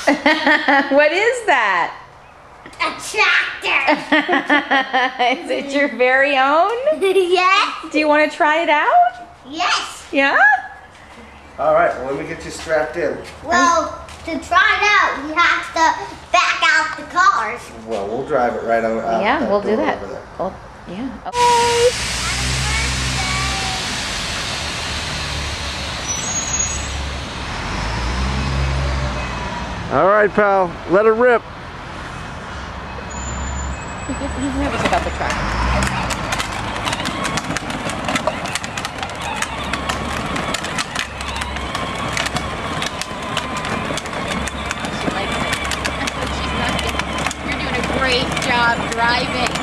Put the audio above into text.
What is that? A tractor. Is it your very own? Yes. Do you want to try it out? Yes. Yeah? All right, well, let me get you strapped in. Well, to try it out, we have to back out the cars. Well, we'll drive it right out. Yeah, we'll do door that. over there. Oh, yeah. Okay. All right, pal, let her rip. He's nervous about the truck. She likes it. She's not good. You're doing a great job driving.